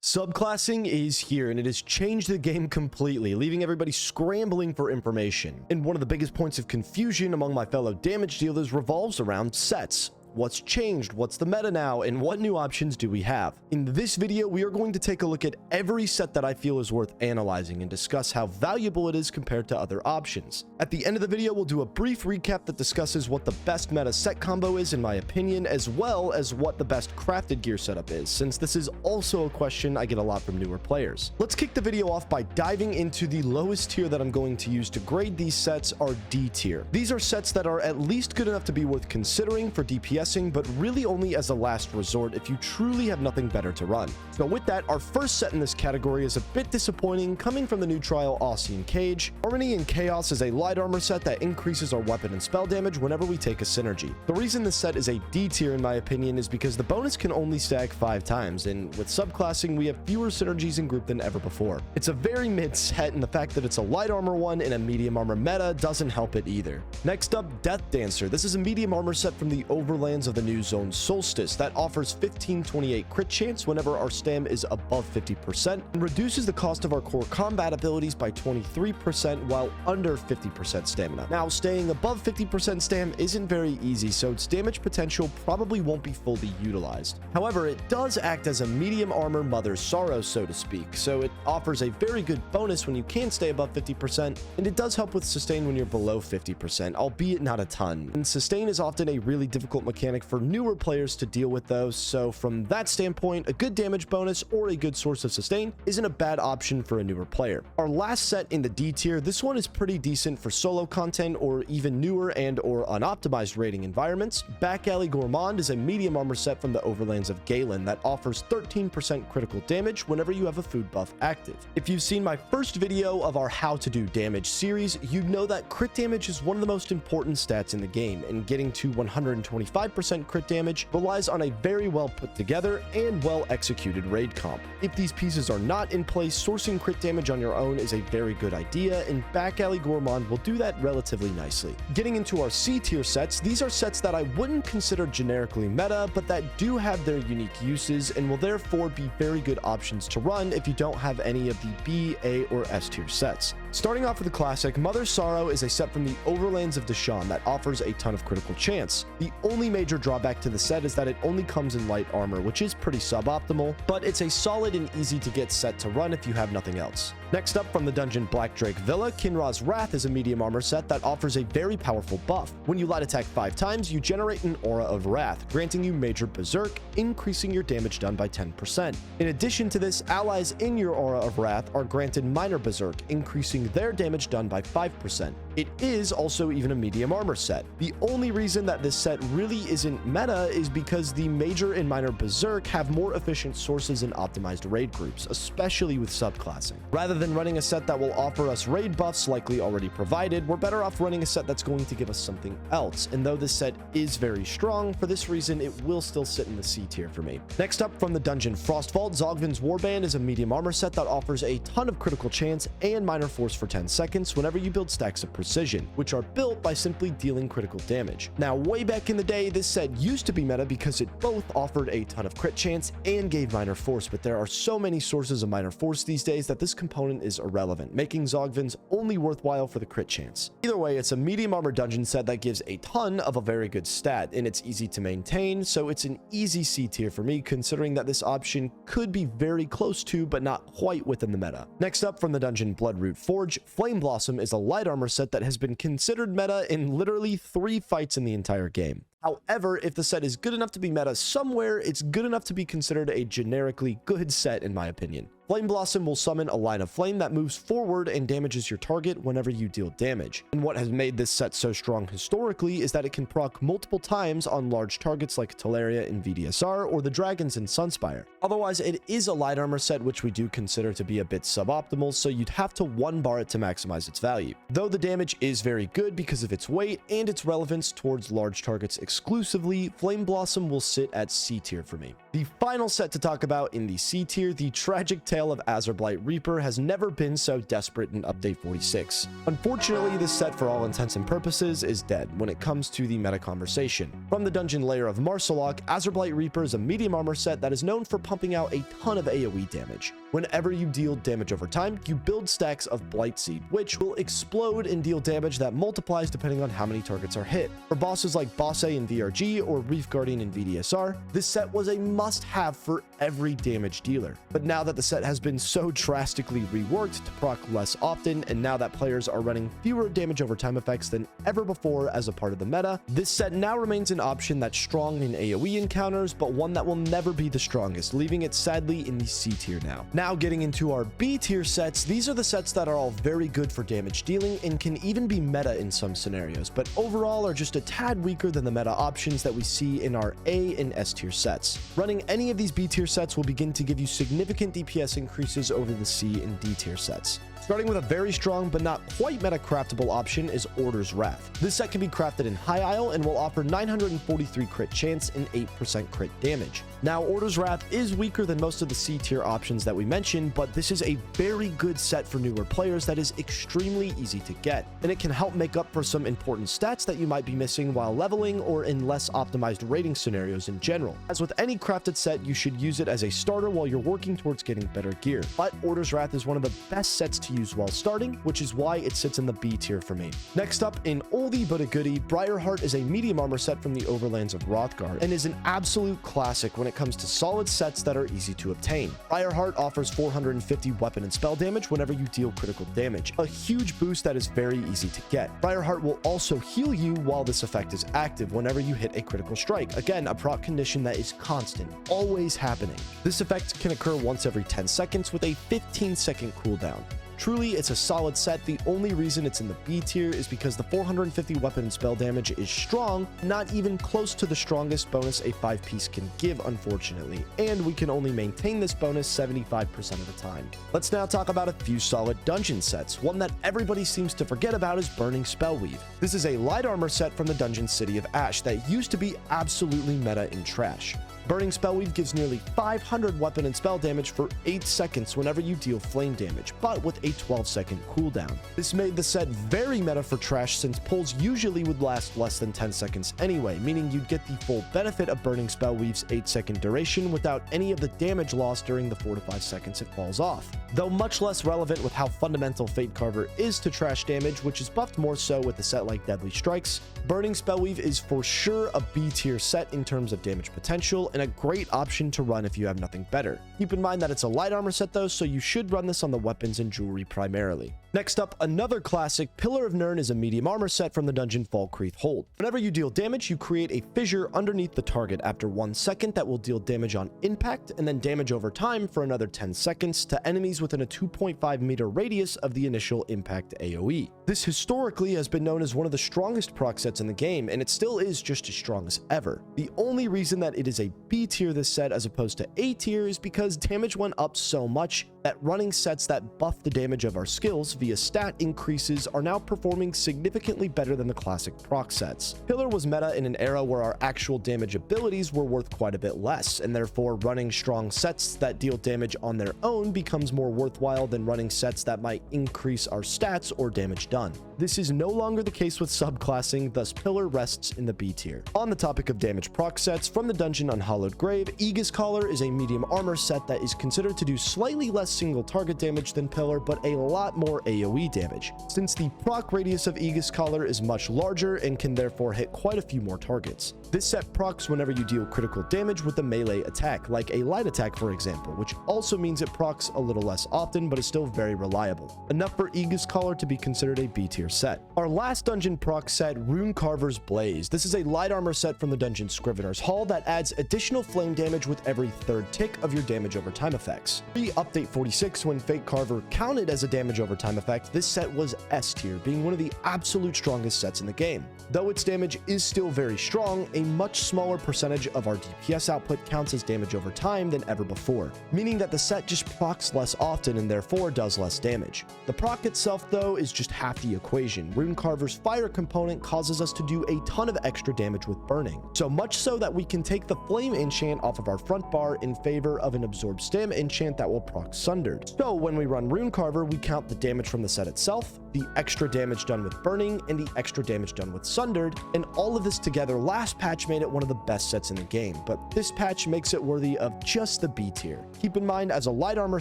Subclassing is here, and it has changed the game completely, leaving everybody scrambling for information. And one of the biggest points of confusion among my fellow damage dealers revolves around sets. What's changed? What's the meta now? And what new options do we have? In this video, we are going to take a look at every set that I feel is worth analyzing and discuss how valuable it is compared to other options. At the end of the video, we'll do a brief recap that discusses what the best meta set combo is in my opinion, as well as what the best crafted gear setup is, since this is also a question I get a lot from newer players. Let's kick the video off by diving into the lowest tier that I'm going to use to grade these sets, are D tier. These are sets that are at least good enough to be worth considering for DPS, but really only as a last resort if you truly have nothing better to run. So with that, our first set in this category is a bit disappointing, coming from the new trial Aussian Cage. Harmony and Chaos is a light armor set that increases our weapon and spell damage whenever we take a synergy. The reason this set is a D tier in my opinion is because the bonus can only stack 5 times, and with subclassing we have fewer synergies in group than ever before. It's a very mid set, and the fact that it's a light armor one in a medium armor meta doesn't help it either. Next up, Death Dancer. This is a medium armor set from the overlands of the new zone Solstice that offers 1528 crit chance whenever our stam is above 50% and reduces the cost of our core combat abilities by 23% while under 50% stamina. Now, staying above 50% stam isn't very easy, so its damage potential probably won't be fully utilized. However, it does act as a medium armor Mother's Sorrow, so to speak, so it offers a very good bonus when you can stay above 50%, and it does help with sustain when you're below 50%, albeit not a ton. And sustain is often a really difficult mechanic for newer players to deal with those, so from that standpoint, a good damage bonus or a good source of sustain isn't a bad option for a newer player. Our last set in the D tier, this one is pretty decent for solo content or even newer and or unoptimized raiding environments. Back Alley Gourmand is a medium armor set from the overlands of Galen that offers 13% critical damage whenever you have a food buff active. If you've seen my first video of our How to Do Damage series, you know that crit damage is one of the most important stats in the game, and getting to 125% crit damage relies on a very well put together and well executed raid comp. If these pieces are not in place, sourcing crit damage on your own is a very good idea, and Back Alley Gourmand will do that relatively nicely. Getting into our C tier sets, these are sets that I wouldn't consider generically meta, but that do have their unique uses and will therefore be very good options to run if you don't have any of the B, A, or S tier sets. Starting off with the classic, Mother's Sorrow is a set from the overlands of Deshaun that offers a ton of critical chance. The only major drawback to the set is that it only comes in light armor, which is pretty suboptimal, but it's a solid and easy to get set to run if you have nothing else. Next up from the dungeon Black Drake Villa, Kinra's Wrath is a medium armor set that offers a very powerful buff. When you light attack 5 times, you generate an aura of wrath, granting you major berserk, increasing your damage done by 10%. In addition to this, allies in your aura of wrath are granted minor berserk, increasing their damage done by 5%. It is also even a medium armor set. The only reason that this set really isn't meta is because the major and minor berserk have more efficient sources in optimized raid groups, especially with subclassing. Rather than running a set that will offer us raid buffs likely already provided, we're better off running a set that's going to give us something else. And though this set is very strong, for this reason it will still sit in the C tier for me. Next up from the dungeon Frostvault, Zogvin's Warband is a medium armor set that offers a ton of critical chance and minor force for 10 seconds whenever you build stacks of precision, which are built by simply dealing critical damage. Now, way back in the day, this set used to be meta because it both offered a ton of crit chance and gave minor force, but there are so many sources of minor force these days that this component is irrelevant, making Zogvin's only worthwhile for the crit chance. Either way, it's a medium armor dungeon set that gives a ton of a very good stat, and it's easy to maintain, so it's an easy C tier for me, considering that this option could be very close to, but not quite within the meta. Next up from the dungeon Bloodroot Forge, Flame Blossom is a light armor set that has been considered meta in literally 3 fights in the entire game. However, if the set is good enough to be meta somewhere, it's good enough to be considered a generically good set in my opinion. Flame Blossom will summon a line of flame that moves forward and damages your target whenever you deal damage. And what has made this set so strong historically is that it can proc multiple times on large targets like Teleria in VDSR or the dragons in Sunspire. Otherwise, it is a light armor set which we do consider to be a bit suboptimal, so you'd have to 1-bar it to maximize its value. Though the damage is very good because of its weight and its relevance towards large targets exclusively, Flame Blossom will sit at C tier for me. The final set to talk about in the C tier, the tragic tale of Azurblight Reaper, has never been so desperate in Update 46. Unfortunately, this set for all intents and purposes is dead when it comes to the meta conversation. From the dungeon layer of Marsalok, Azurblight Reaper is a medium armor set that is known for pumping out a ton of AoE damage. Whenever you deal damage over time, you build stacks of Blight Seed, which will explode and deal damage that multiplies depending on how many targets are hit. For bosses like Boss A in VRG or Reef Guardian in VDSR, this set was a must-have for every damage dealer. But now that the set has been so drastically reworked to proc less often, and now that players are running fewer damage over time effects than ever before as a part of the meta, this set now remains an option that's strong in AoE encounters, but one that will never be the strongest, leaving it sadly in the C tier now. Now getting into our B tier sets, these are the sets that are all very good for damage dealing and can even be meta in some scenarios, but overall are just a tad weaker than the meta options that we see in our A and S tier sets. Running any of these B tier sets will begin to give you significant DPS increases over the C and D tier sets. Starting with a very strong but not quite meta craftable option is Order's Wrath. This set can be crafted in High Isle and will offer 943 crit chance and 8% crit damage. Now, Order's Wrath is weaker than most of the C tier options that we mentioned, but this is a very good set for newer players that is extremely easy to get, and it can help make up for some important stats that you might be missing while leveling or in less optimized rating scenarios in general. As with any crafted set, you should use it as a starter while you're working towards getting better gear, but Order's Wrath is one of the best sets to use while starting, which is why it sits in the B tier for me. Next up, in oldie but a goodie, Briarheart is a medium armor set from the Overlands of Hrothgar and is an absolute classic when it comes to solid sets that are easy to obtain. Briarheart offers 450 weapon and spell damage whenever you deal critical damage, a huge boost that is very easy to get. Briarheart will also heal you while this effect is active whenever you hit a critical strike, again a proc condition that is constant, always happening. This effect can occur once every 10 seconds with a 15-second cooldown. Truly, it's a solid set. The only reason it's in the B tier is because the 450 weapon and spell damage is strong, not even close to the strongest bonus a 5-piece can give, unfortunately, and we can only maintain this bonus 75% of the time. Let's now talk about a few solid dungeon sets. One that everybody seems to forget about is Burning Spellweave. This is a light armor set from the dungeon City of Ash that used to be absolutely meta in trash. Burning Spellweave gives nearly 500 weapon and spell damage for 8 seconds whenever you deal flame damage, but with a 12-second cooldown. This made the set very meta for trash since pulls usually would last less than 10 seconds anyway, meaning you'd get the full benefit of Burning Spellweave's 8-second duration without any of the damage lost during the 4 to 5 seconds it falls off. Though much less relevant with how fundamental Fate Carver is to trash damage, which is buffed more so with a set like Deadly Strikes, Burning Spellweave is for sure a B tier set in terms of damage potential, and a great option to run if you have nothing better. Keep in mind that it's a light armor set though, so you should run this on the weapons and jewelry primarily. Next up, another classic, Pillar of Nirn is a medium armor set from the dungeon Falkreath Hold. Whenever you deal damage, you create a fissure underneath the target after 1 second that will deal damage on impact, and then damage over time for another 10 seconds to enemies within a 2.5 meter radius of the initial impact AoE. This historically has been known as one of the strongest proc sets in the game, and it still is just as strong as ever. The only reason that it is a B tier this set as opposed to A tier is because damage went up so much that running sets that buff the damage of our skills via stat increases are now performing significantly better than the classic proc sets. Pillar was meta in an era where our actual damage abilities were worth quite a bit less, and therefore running strong sets that deal damage on their own becomes more worthwhile than running sets that might increase our stats or damage done. This is no longer the case with subclassing, thus Pillar rests in the B tier. On the topic of damage proc sets, from the dungeon Unhallowed Grave, Aegis Collar is a medium armor set that is considered to do slightly less single target damage than Pillar, but a lot more AoE damage, since the proc radius of Aegis Collar is much larger and can therefore hit quite a few more targets. This set procs whenever you deal critical damage with a melee attack, like a light attack for example, which also means it procs a little less often but is still very reliable. Enough for Aegis Collar to be considered a B tier set. Our last dungeon proc set, Rune Carver's Blaze. This is a light armor set from the dungeon Scrivener's Hall that adds additional flame damage with every third tick of your damage over time effects. Pre-update U46, when Fate Carver counted as a damage over time effect, this set was S tier, being one of the absolute strongest sets in the game. Though its damage is still very strong, a much smaller percentage of our DPS output counts as damage over time than ever before, meaning that the set just procs less often and therefore does less damage. The proc itself, though, is just half the equation. Rune Carver's fire component causes us to do a ton of extra damage with burning, so much so that we can take the flame enchant off of our front bar in favor of an absorb stam enchant that will proc sundered. So when we run Rune Carver, we count the damage from the set itself, the extra damage done with burning, and the extra damage done with sundered, and all of this together last patch made it one of the best sets in the game, but this patch makes it worthy of just the B tier. Keep in mind, as a light armor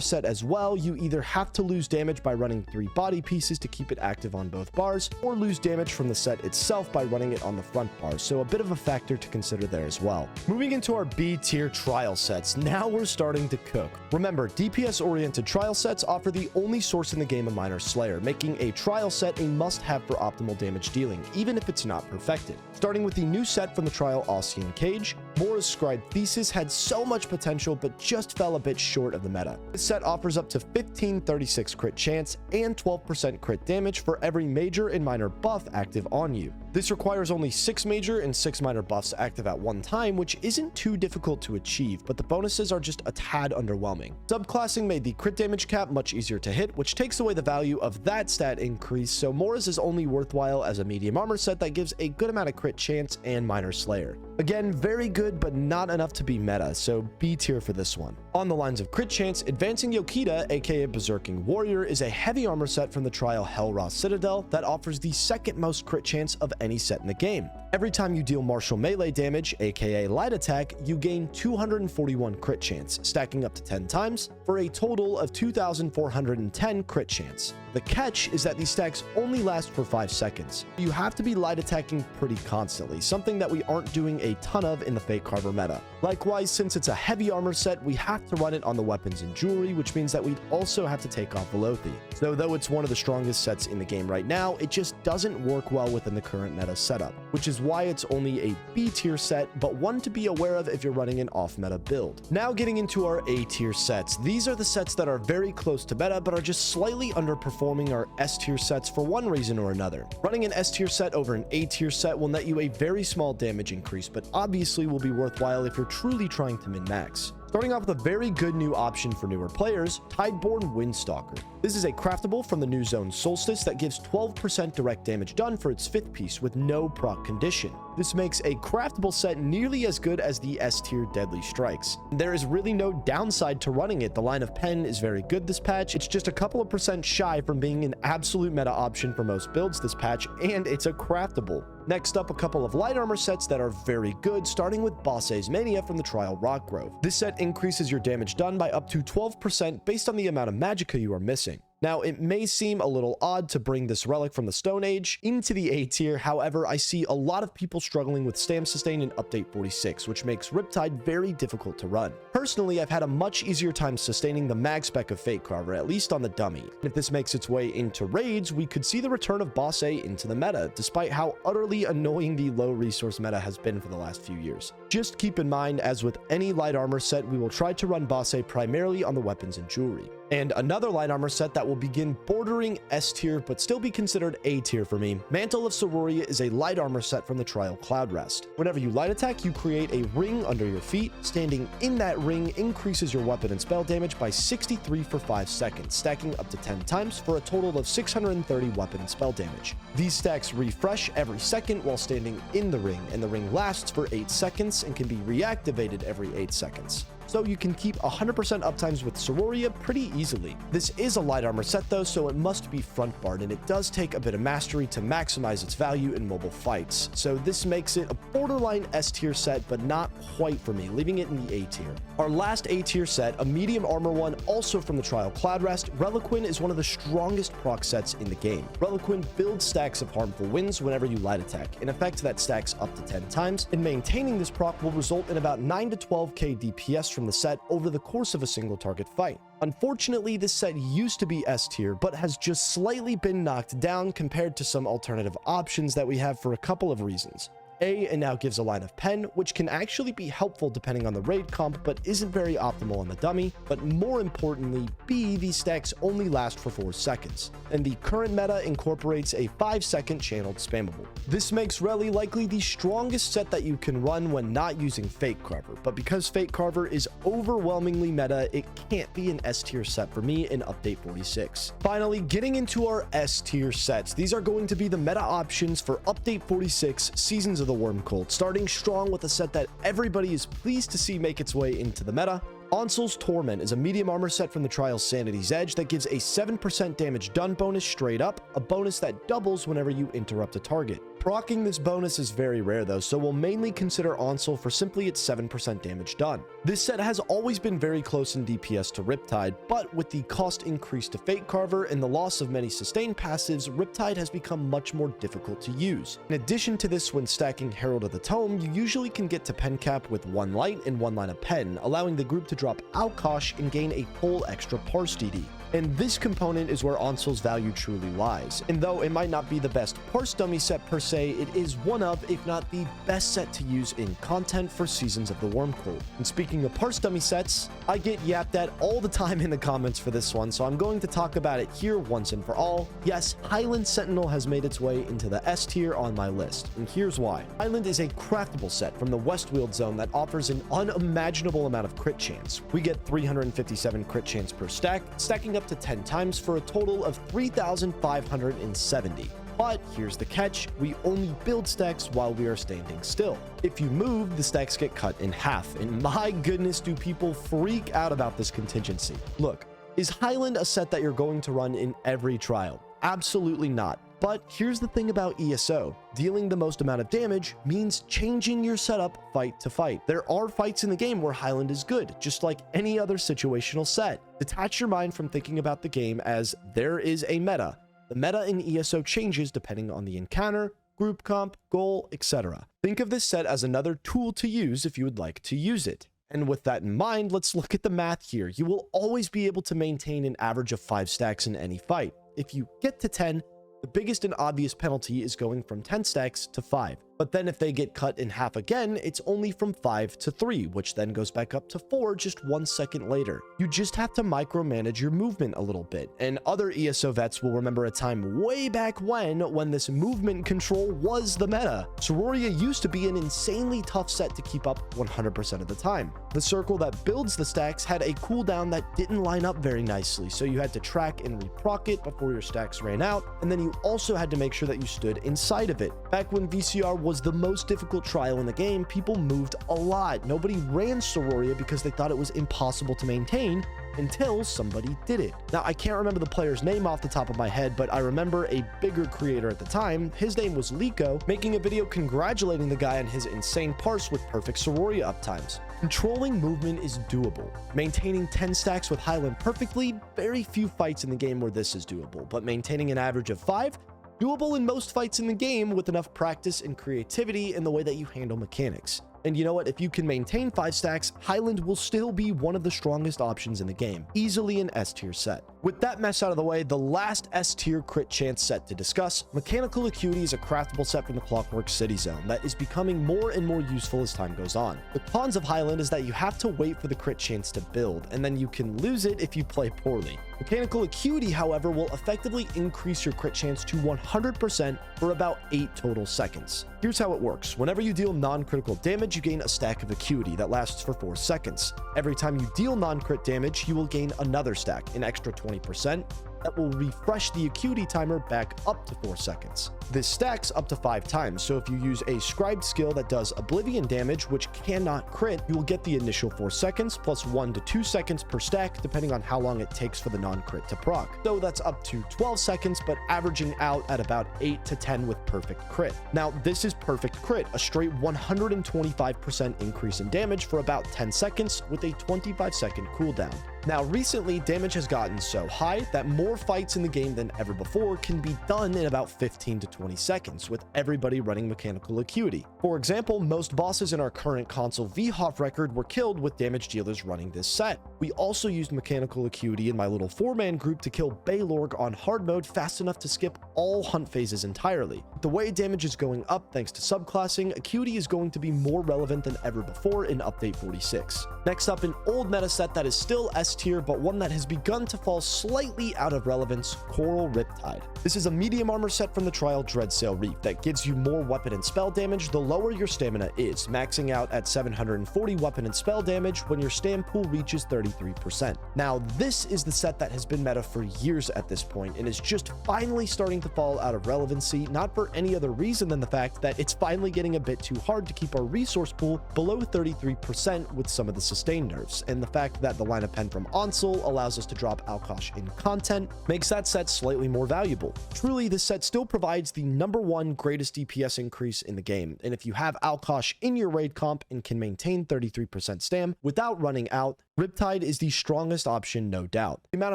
set as well, you either have to lose damage by running 3 body pieces to keep it active on both bars, or lose damage from the set itself by running it on the front bar, so a bit of a factor to consider there as well. Moving into our B tier trial sets, now we're starting to cook. Remember, DPS oriented trial sets offer the only source in the game of Minor Slayer, making a trial set a must-have for optimal damage dealing, even if it's not perfected. Starting with the new set from the trial Ossian Cage, Mora's Scribe Thesis had so much potential but just fell a bit short of the meta. This set offers up to 1536 crit chance and 12% crit damage for every major and minor buff active on you. This requires only 6 major and 6 minor buffs active at one time, which isn't too difficult to achieve, but the bonuses are just a tad underwhelming. Subclassing made the crit damage cap much easier to hit, which takes away the value of that stat increase, so Mora's is only worthwhile as a medium armor set that gives a good amount of crit chance and Minor Slayer. Again, very good, but not enough to be meta, so B tier for this one. On the lines of crit chance, Advancing Yokita, aka Berserking Warrior, is a heavy armor set from the trial Hellra Citadel that offers the second most crit chance of any set in the game. Every time you deal martial melee damage, aka light attack, you gain 241 crit chance, stacking up to 10 times, for a total of 2,410 crit chance. The catch is that these stacks only last for 5 seconds. You have to be light attacking pretty constantly, something that we aren't doing a ton of in the Fate Carver meta. Likewise, since it's a heavy armor set, we have to run it on the weapons and jewelry, which means that we'd also have to take off Velothi. So though it's one of the strongest sets in the game right now, it just doesn't work well within the current meta setup, which is why it's only a B tier set, but one to be aware of if you're running an off meta build. Now getting into our A tier sets. These are the sets that are very close to meta, but are just slightly underperforming our S tier sets for one reason or another. Running an S tier set over an A tier set will net you a very small damage increase, but obviously will be worthwhile if you're truly trying to min-max. Starting off with a very good new option for newer players, Tideborn Windstalker. This is a craftable from the new zone Solstice that gives 12% direct damage done for its 5th piece with no proc condition. This makes a craftable set nearly as good as the S tier Deadly Strikes. There is really no downside to running it. The line of pen is very good this patch. It's just a couple of percent shy from being an absolute meta option for most builds this patch, and it's a craftable. Next up, a couple of light armor sets that are very good, starting with Bosse's Mania from the trial Rockgrove. This set increases your damage done by up to 12% based on the amount of magicka you are missing. Now, it may seem a little odd to bring this relic from the Stone Age into the A tier, however, I see a lot of people struggling with Stam Sustain in Update 46, which makes Riptide very difficult to run. Personally, I've had a much easier time sustaining the mag spec of Fate Carver, at least on the dummy. If this makes its way into raids, we could see the return of Boss A into the meta, despite how utterly annoying the low resource meta has been for the last few years. Just keep in mind, as with any light armor set, we will try to run Boss A primarily on the weapons and jewelry. And another light armor set that will begin bordering S tier but still be considered A tier for me, Mantle of Sororia, is a light armor set from the trial Cloud Rest. Whenever you light attack, you create a ring under your feet. Standing in that ring increases your weapon and spell damage by 63 for 5 seconds, stacking up to 10 times for a total of 630 weapon and spell damage. These stacks refresh every second while standing in the ring, and the ring lasts for 8 seconds and can be reactivated every 8 seconds. So you can keep 100% uptimes with Sororia pretty easily. This is a light armor set though, so it must be front barred, and it does take a bit of mastery to maximize its value in mobile fights. So this makes it a borderline S tier set, but not quite for me, leaving it in the A tier. Our last A tier set, a medium armor one, also from the trial Cloud Rest, Reliquin is one of the strongest proc sets in the game. Reliquin builds stacks of harmful winds whenever you light attack, an effect that stacks up to 10 times, and maintaining this proc will result in about 9 to 12k DPS from the set over the course of a single target fight. Unfortunately, this set used to be S tier, but has just slightly been knocked down compared to some alternative options that we have for a couple of reasons. A, it now gives a line of pen, which can actually be helpful depending on the raid comp, but isn't very optimal on the dummy. But more importantly, B, these stacks only last for 4 seconds, and the current meta incorporates a 5-second channeled spammable. This makes Rally likely the strongest set that you can run when not using Fate Carver, but because Fate Carver is overwhelmingly meta, it can't be an S tier set for me in update 46. Finally, getting into our S tier sets, these are going to be the meta options for update 46 Seasons of the Worm Cult, starting strong with a set that everybody is pleased to see make its way into the meta. Onsel's Torment is a medium armor set from the Trials Sanity's Edge that gives a 7% damage done bonus straight up, a bonus that doubles whenever you interrupt a target. Proccing this bonus is very rare though, so we'll mainly consider Onsel for simply its 7% damage done. This set has always been very close in DPS to Riptide, but with the cost increase to Fate Carver and the loss of many sustained passives, Riptide has become much more difficult to use. In addition to this, when stacking Herald of the Tome, you usually can get to pen cap with 1 light and 1 line of pen, allowing the group to drop Alkosh and gain a whole extra parse DD. And this component is where Onsel's value truly lies. And though it might not be the best parse dummy set per se, it is one of, if not the best set to use in content for Seasons of the Worm Cult. And speaking of parse dummy sets, I get yapped at all the time in the comments for this one, so I'm going to talk about it here once and for all. Yes, Highland Sentinel has made its way into the S tier on my list, and here's why. Highland is a craftable set from the Westweald zone that offers an unimaginable amount of crit chance. We get 357 crit chance per stack, stacking up to 10 times for a total of 3,570. But here's the catch, we only build stacks while we are standing still. If you move, the stacks get cut in half, and my goodness do people freak out about this contingency. Look, is Highland a set that you're going to run in every trial? Absolutely not. But here's the thing about ESO. Dealing the most amount of damage means changing your setup fight to fight. There are fights in the game where Highland is good, just like any other situational set. Detach your mind from thinking about the game as there is a meta. The meta in ESO changes depending on the encounter, group comp, goal, etc. Think of this set as another tool to use if you would like to use it. And with that in mind, let's look at the math here. You will always be able to maintain an average of 5 stacks in any fight. If you get to 10, the biggest and obvious penalty is going from 10 stacks to 5. But then if they get cut in half again, it's only from 5 to 3, which then goes back up to 4 just 1 second later. You just have to micromanage your movement a little bit. And other ESO vets will remember a time way back when this movement control was the meta. Sororia used to be an insanely tough set to keep up 100% of the time. The circle that builds the stacks had a cooldown that didn't line up very nicely, so you had to track and reproc it before your stacks ran out, and then you also had to make sure that you stood inside of it. Back when VCR was the most difficult trial in the game, people moved a lot. Nobody ran Sororia because they thought it was impossible to maintain until somebody did it. Now, I can't remember the player's name off the top of my head, but I remember a bigger creator at the time, his name was Liko, making a video congratulating the guy on his insane parse with perfect Sororia uptimes. Controlling movement is doable. Maintaining 10 stacks with Highland perfectly, very few fights in the game where this is doable, but maintaining an average of 5, doable in most fights in the game with enough practice and creativity in the way that you handle mechanics. And you know what? If you can maintain 5 stacks, Highland will still be one of the strongest options in the game. Easily an S tier set. With that mess out of the way, the last S tier crit chance set to discuss, Mechanical Acuity is a craftable set from the Clockwork City zone that is becoming more and more useful as time goes on. The cons of Highland is that you have to wait for the crit chance to build, and then you can lose it if you play poorly. Mechanical Acuity, however, will effectively increase your crit chance to 100% for about 8 total seconds. Here's how it works. Whenever you deal non-critical damage, you gain a stack of Acuity that lasts for 4 seconds. Every time you deal non-crit damage, you will gain another stack, an extra 20%, that will refresh the Acuity timer back up to 4 seconds. This stacks up to 5 times, so if you use a scribed skill that does Oblivion damage, which cannot crit, you will get the initial 4 seconds plus 1 to 2 seconds per stack, depending on how long it takes for the non-crit to proc. So that's up to 12 seconds, but averaging out at about 8 to 10 with perfect crit. Now, this is perfect crit, a straight 125% increase in damage for about 10 seconds with a 25-second cooldown. Now, recently, damage has gotten so high that more fights in the game than ever before can be done in about 15 to 20 seconds, with everybody running mechanical acuity. For example, most bosses in our current console VHOF record were killed with damage dealers running this set. We also used mechanical acuity in my little 4-man group to kill Baylorg on hard mode fast enough to skip all hunt phases entirely. The way damage is going up thanks to subclassing, acuity is going to be more relevant than ever before in update 46. Next up, an old meta set that is still S tier, but one that has begun to fall slightly out of relevance: Coral Riptide. This is a medium armor set from the trial Dreadsail Reef that gives you more weapon and spell damage the lower your stamina is, maxing out at 740 weapon and spell damage when your stam pool reaches 33%. Now, this is the set that has been meta for years at this point and is just finally starting to fall out of relevancy, not for any other reason than the fact that it's finally getting a bit too hard to keep our resource pool below 33% with some of the sustain nerfs, and the fact that the line of pen from Onsel allows us to drop Alkosh in content makes that set slightly more valuable. Truly, this set still provides the #1 greatest DPS increase in the game, and if you have Alkosh in your raid comp and can maintain 33% stam without running out, Riptide is the strongest option, no doubt. The amount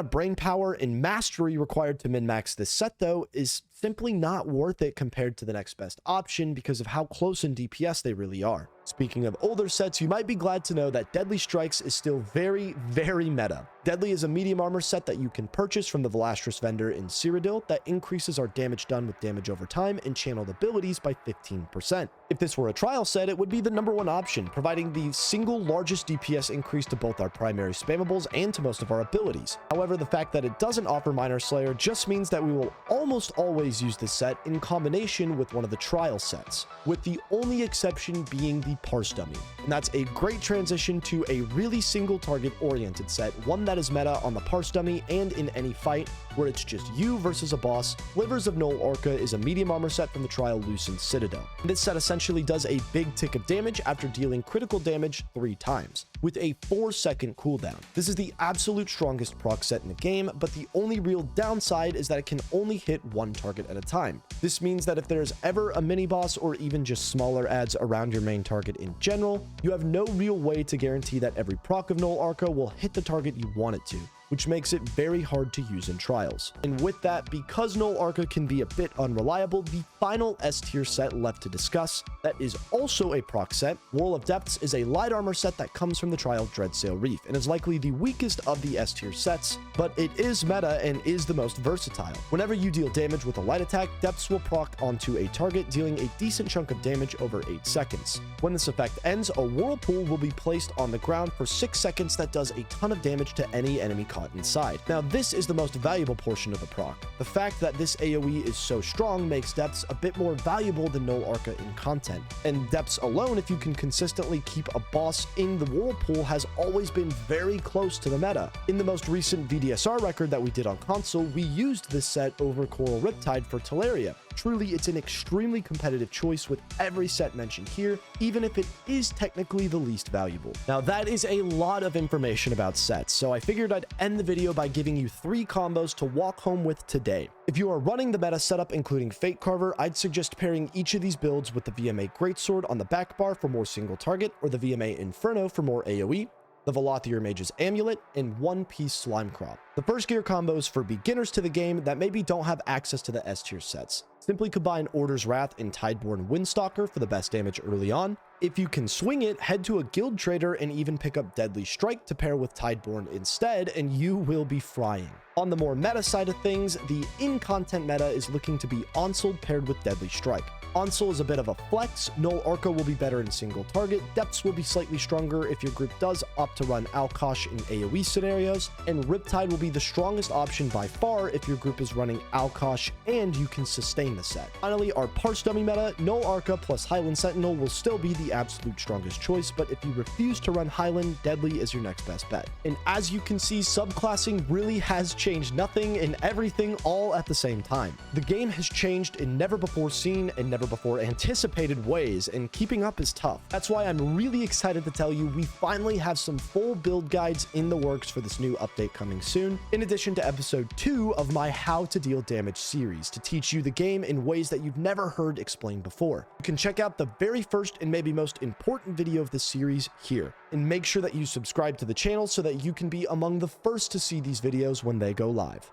of brain power and mastery required to min-max this set, though, is simply not worth it compared to the next best option because of how close in DPS they really are. Speaking of older sets, you might be glad to know that Deadly Strikes is still very, very meta. Deadly is a medium armor set that you can purchase from the Velastris vendor in Cyrodiil that increases our damage done with damage over time and channeled abilities by 15%. If this were a trial set, it would be the #1 option, providing the single largest DPS increase to both our primary spammables and to most of our abilities. However, the fact that it doesn't offer Minor Slayer just means that we will almost always use this set in combination with one of the trial sets, with the only exception being the Parse Dummy. And that's a great transition to a really single target oriented set, one that is meta on the Parse Dummy and in any fight where it's just you versus a boss. Livers of Null Orca is a medium armor set from the trial Lucent Citadel. And this set essentially does a big tick of damage after dealing critical damage 3 times, with a 4-second cooldown. This is the absolute strongest proc set in the game, but the only real downside is that it can only hit 1 target at a time. This means that if there's ever a mini boss or even just smaller adds around your main target in general, you have no real way to guarantee that every proc of Null Arca will hit the target you want it to, which makes it very hard to use in trials. And with that, because Null Arca can be a bit unreliable, the final S tier set left to discuss that is also a proc set, Whirl of Depths, is a light armor set that comes from the trial Dreadsail Reef and is likely the weakest of the S tier sets, but it is meta and is the most versatile. Whenever you deal damage with a light attack, Depths will proc onto a target, dealing a decent chunk of damage over 8 seconds. When this effect ends, a whirlpool will be placed on the ground for 6 seconds that does a ton of damage to any enemy caught inside. Now, this is the most valuable portion of the proc. The fact that this AoE is so strong makes Depths a bit more valuable than Null Arca in content. And Depths alone, if you can consistently keep a boss in the whirlpool, has always been very close to the meta. In the most recent VDSR record that we did on console, we used this set over Coral Riptide for Teleria. Truly, it's an extremely competitive choice with every set mentioned here, even if it is technically the least valuable. Now, that is a lot of information about sets, so I figured I'd end the video by giving you 3 combos to walk home with today. If you are running the meta setup including Fate Carver, I'd suggest pairing each of these builds with the VMA Greatsword on the back bar for more single target, or the VMA Inferno for more AoE, the Velothir Mage's Amulet, and One Piece Slime Crop. The first gear combos for beginners to the game that maybe don't have access to the S tier sets. Simply combine Order's Wrath and Tideborn Windstalker for the best damage early on. If you can swing it, head to a guild trader and even pick up Deadly Strike to pair with Tideborn instead, and you will be frying. On the more meta side of things, the in-content meta is looking to be Onsel paired with Deadly Strike. Onsel is a bit of a flex, Null Arca will be better in single target, Depths will be slightly stronger if your group does opt to run Alkosh in AoE scenarios, and Riptide will be the strongest option by far if your group is running Alkosh and you can sustain the set. Finally, our Parse Dummy meta, Null Arca plus Highland Sentinel will still be the absolute strongest choice, but if you refuse to run Highland, Deadly is your next best bet. And as you can see, subclassing really has changed nothing and everything all at the same time. The game has changed in never before seen and never before anticipated ways, and keeping up is tough. That's why I'm really excited to tell you we finally have some full build guides in the works for this new update coming soon, in addition to episode 2 of my How to Deal Damage series to teach you the game in ways that you've never heard explained before. You can check out the very first and maybe most important video of this series here. and make sure that you subscribe to the channel so that you can be among the first to see these videos when they go live.